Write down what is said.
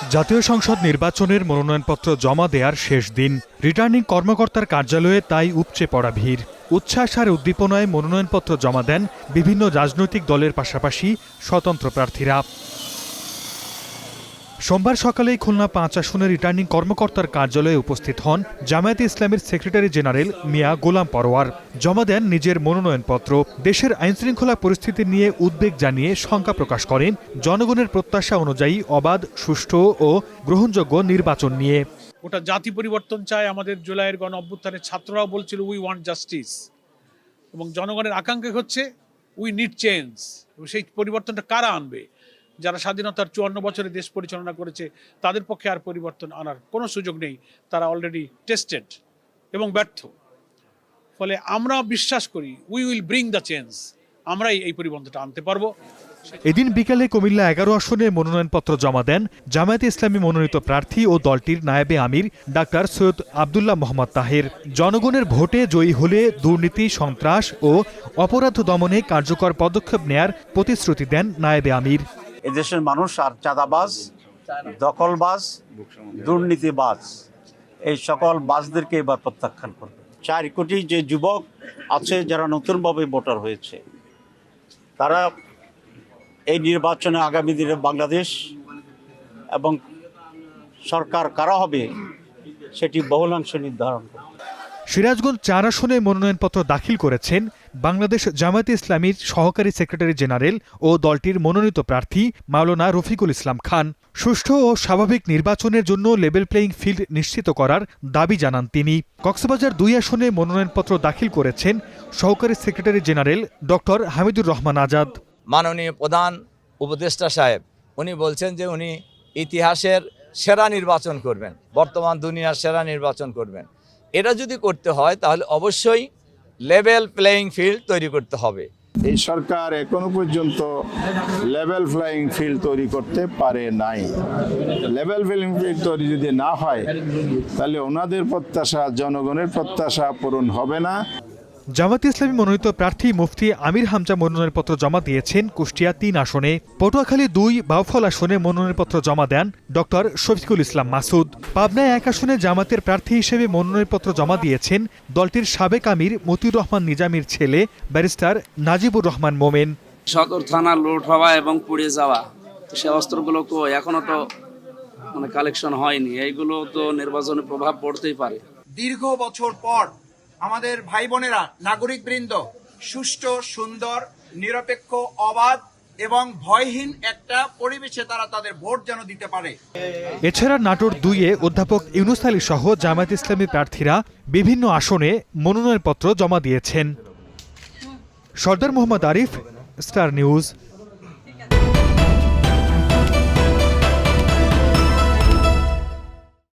জাতীয় সংসদ নির্বাচনের মনোনয়নপত্র জমা দেওয়ার শেষ দিন। রিটার্নিং কর্মকর্তার কার্যালয়ে তাই উপচে পড়া ভিড়। উচ্ছ্বাস আর উদ্দীপনায় মনোনয়নপত্র জমা দেন বিভিন্ন রাজনৈতিক দলের পাশাপাশি স্বতন্ত্র প্রার্থীরা। সোমবার সকালেই খুলনা ৫ আসনের রিটার্নিং কর্মকর্তার কার্যালয়ে উপস্থিত হন জামায়াতে ইসলামীর সেক্রেটারি জেনারেল মিয়া গোলাম পরোয়ার। জমা দেন নিজের মনোনয়নপত্র। দেশের আইনশৃঙ্খলা পরিস্থিতি নিয়ে উদ্বেগ জানিয়ে শঙ্কা প্রকাশ করেন জনগণের প্রত্যাশা অনুযায়ী অবাধ, সুষ্ঠু ও গ্রহণযোগ্য নির্বাচন নিয়ে। ওটা জাতি পরিবর্তন চায়। আমাদের জুলাইয়ের গণ অভ্যুত্থানের ছাত্ররাও বলছিল উই ওয়ান্ট জাস্টিস, এবং জনগণের আকাঙ্ক্ষা হচ্ছে উই নিড চেঞ্জ। সেই পরিবর্তনটা কারা আনবে? যারা স্বাধীনতার ৫৪ বছরে দেশ পরিচালনা করেছে, তাদের পক্ষে আর পরিবর্তন আনার কোনো সুযোগ নেই। তারা অলরেডি টেস্টেড এবং ব্যর্থ। ফলে আমরা বিশ্বাস করি we will bring the change. আমরাই এই পরিবর্তনটা আনতে পারবো। এদিন বিকেলে কুমিল্লা ১১ আসনে মনোনয়নপত্র জমা দেন জামায়াতে ইসলামী মনোনীত প্রার্থী ও দলটির নায়েবে আমির ডাক্তার সৈয়দ আবদুল্লাহ মোহাম্মদ তাহের। জনগণের ভোটে জয়ী হলে দুর্নীতি, সন্ত্রাস ও অপরাধ দমনে কার্যকর পদক্ষেপ নেয়ার প্রতিশ্রুতি দেন নায়েবে আমির। এদেশের মানুষ আর চাঁদাবাজ, দখলবাজ, দুর্নীতিবাজ এই সকল বাজদেরকে এবার প্রত্যাখ্যান করবে। ৪ কোটি যে যুবক আছে যারা নতুনভাবে ভোটার হয়েছে, তারা এই নির্বাচনে আগামী দিনে বাংলাদেশ এবং সরকার কারা হবে সেটি বহুলাংশে নির্ধারণ করবে। সিরাজগঞ্জ ৪ আসনে মনোনয়নপত্র দাখিল করেছেন বাংলাদেশ জামায়াতে ইসলামীর সহকারী সেক্রেটারি জেনারেল ও দলটির মনোনীত প্রার্থী মাওলানা রফিকুল ইসলাম খান। সুষ্ঠু ও স্বাভাবিক নির্বাচনের জন্য লেভেল প্লেয়িং ফিল্ড নিশ্চিত করার দাবি জানান তিনি। কক্সবাজার ২ আসনে মনোনয়নপত্র দাখিল করেছেন সহকারী secretary general doctor Hamidur Rahman Azad. মাননীয় প্রধান উপদেষ্টা সাহেব উনি বলছেন যে উনি ইতিহাসের সেরা নির্বাচন করবেন, বর্তমান দুনিয়ার সেরা নির্বাচন করবেন। এটা যদি করতে হয় তাহলে অবশ্যই লেভেল প্লেয়িং ফিল্ড তৈরি করতে হবে। এই সরকার এখনো পর্যন্ত লেভেল প্লেয়িং ফিল্ড তৈরি করতে পারে নাই। লেভেল প্লেয়িং ফিল্ড তৈরি যদি না হয় তাহলে ওনাদের প্রত্যাশা, জনগণের প্রত্যাশা পূরণ হবে না। জামায়াতে ইসলামী মনোনীত প্রার্থী মুফতি আমির হামজা মনোনয়নপত্র জমা দিয়েছেন কুষ্টিয়া ৩ আসনে। পটুয়াখালী ২, বাউফল আসনে মনোনয়নপত্র জমা দেন ডক্টর শফিকুল ইসলাম মাসুদ। পাবনায় ১ আসনে জামাতের প্রার্থী হিসেবে মনোনয়নপত্র জমা দিয়েছেন দলটির সাবেক আমির মতিউর রহমান নিজামীর ছেলে ব্যারিস্টার নাজিবুর রহমান মোমেন। সদর থানা লুট হওয়া এবং পুড়ে যাওয়া, সে অস্ত্রগুলো তো এখনো তো কালেকশন হয়নি। এইগুলো তো নির্বাচনে প্রভাব পড়তেই পারে। দীর্ঘ বছর পর আমাদের ভাই বোনেরা, নাগরিক বৃন্দ সুষ্ঠু, সুন্দর, নিরপেক্ষ, অবাধ এবং ভয়হীন একটা পরিবেশে তারা তাদের ভোট যেন দিতে পারে। এছাড়া নাটোর ২-এ অধ্যাপক ইউনুস আলী সহ জামায়াতে ইসলামী প্রার্থীরা বিভিন্ন আসনে মনোনয়নপত্র জমা দিয়েছেন। Sardar Mohammad Arif, star news.